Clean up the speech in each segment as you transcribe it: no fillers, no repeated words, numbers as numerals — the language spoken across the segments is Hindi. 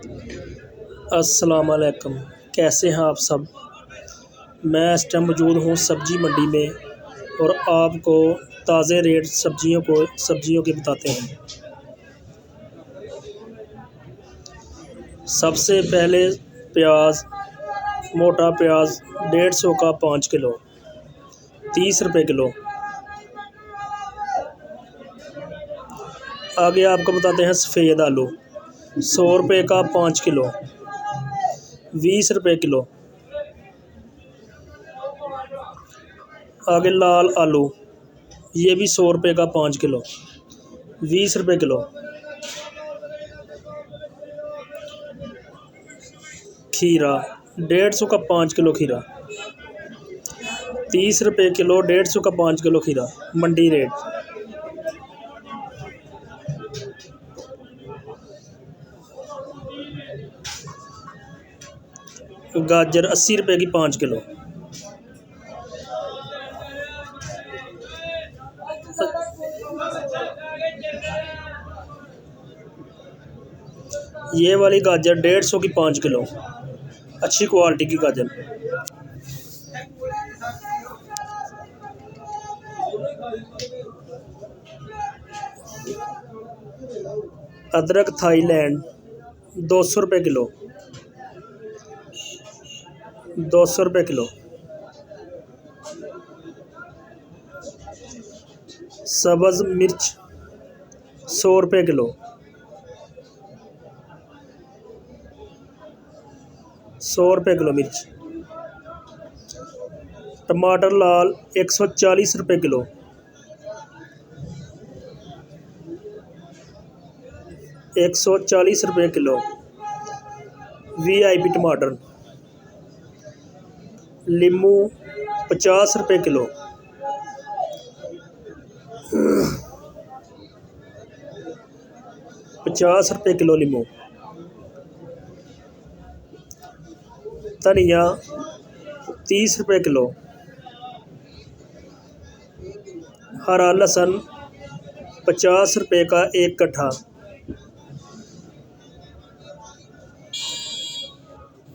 अस्सलाम वालेकुम। कैसे हैं आप सब। मैं इस टाइम मौजूद हूँ सब्ज़ी मंडी में और आपको ताज़े रेट सब्जियों के बताते हैं। सबसे पहले प्याज, मोटा प्याज 150 का 5 किलो 30 रुपये किलो। आगे आपको बताते हैं सफ़ेद आलू 100 रुपये का 5 किलो 20 रुपये किलो। आगे लाल आलू, ये भी 100 रुपये का 5 किलो 20 रुपये किलो। खीरा 150 का 5 किलो खीरा 30 रुपये किलो 150 का 5 किलो खीरा मंडी रेट। गाजर 80 रुपये की 5 किलो। ये वाली गाजर 150 की 5 किलो, अच्छी क्वालिटी की गाजर। अदरक थाईलैंड 200 रुपये किलो 200 रुपये किलो। सब्ज़ मिर्च 100 रुपये किलो 100 रुपये किलो मिर्च। टमाटर लाल 140 रुपये किलो 140 रुपये किलो। VIP टमाटर। लीमू 50 रुपये किलो 50 रुपये किलो लीमू। धनिया 30 रुपये किलो। हरा लहसुन 50 रुपये का 1 कट्ठा।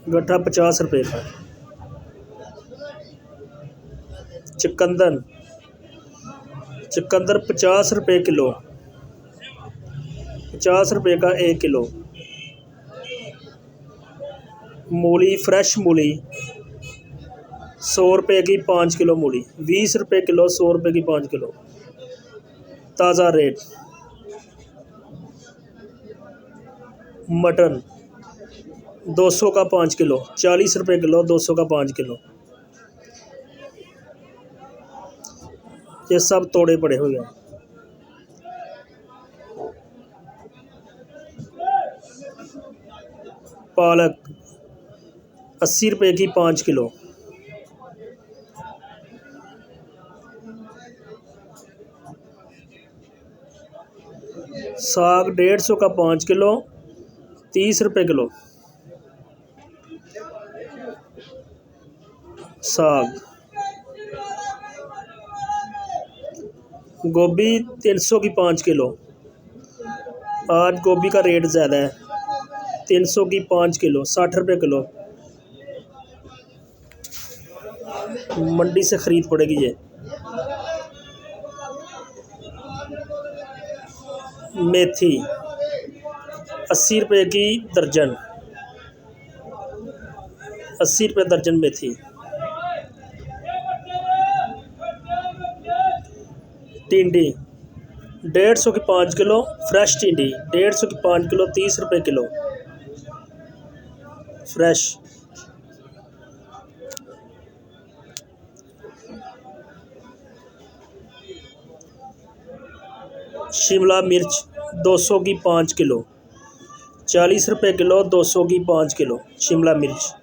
गट्ठा 50 रुपये का। चुकंदर 50 रुपये किलो 50 रुपये का 1 किलो। मूली फ्रेश मूली 100 रुपये की 5 किलो मूली 20 रुपये किलो 100 रुपये की 5 किलो ताज़ा रेट। मटन 200 का 5 किलो 40 रुपये किलो 200 का 5 किलो। ये सब तोड़े पड़े हुए हैं। पालक 80 रुपये की 5 किलो। साग 150 का 5 किलो 30 रुपये किलो। साग। गोभी 300 की 5 किलो। आज गोभी का रेट ज़्यादा है। 300 की 5 किलो 60 रुपये किलो। मंडी से ख़रीद पड़ेगी ये। मेथी 80 रुपये की दर्जन 80 रुपये दर्जन मेथी। टिंडी 150 की 5 किलो फ्रेश टिंडी 150 की 5 किलो 30 रुपये किलो फ्रेश। शिमला मिर्च 200 की 5 किलो 40 रुपये किलो 200 की 5 किलो शिमला मिर्च।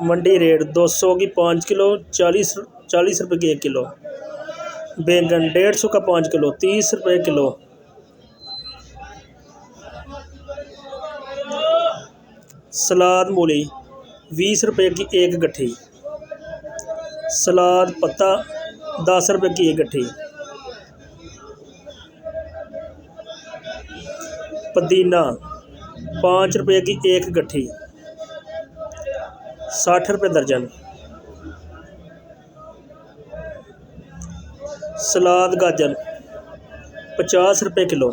मंडी रेट 200 की 5 किलो 40 रुपये की 1 किलो। बैंगन 150 का 5 किलो 30 रुपये किलो। सलाद मूली 20 रुपये की 1 गट्ठी। सलाद पत्ता 10 रुपये की 1 गट्ठी। पुदीना 5 रुपये की एक गट्ठी, 60 रुपये दर्जन। सलाद गाजर 50 रुपये किलो।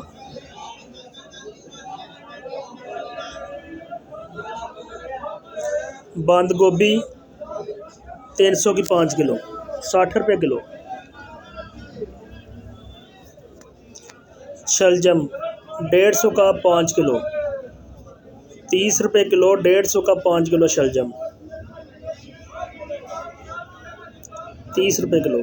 बंद गोभी 300 की 5 किलो, 60 रुपये किलो। शलजम 150 का 5 किलो, 30 रुपये किलो। 150 का 5 किलो शलजम, 30 रुपये किलो।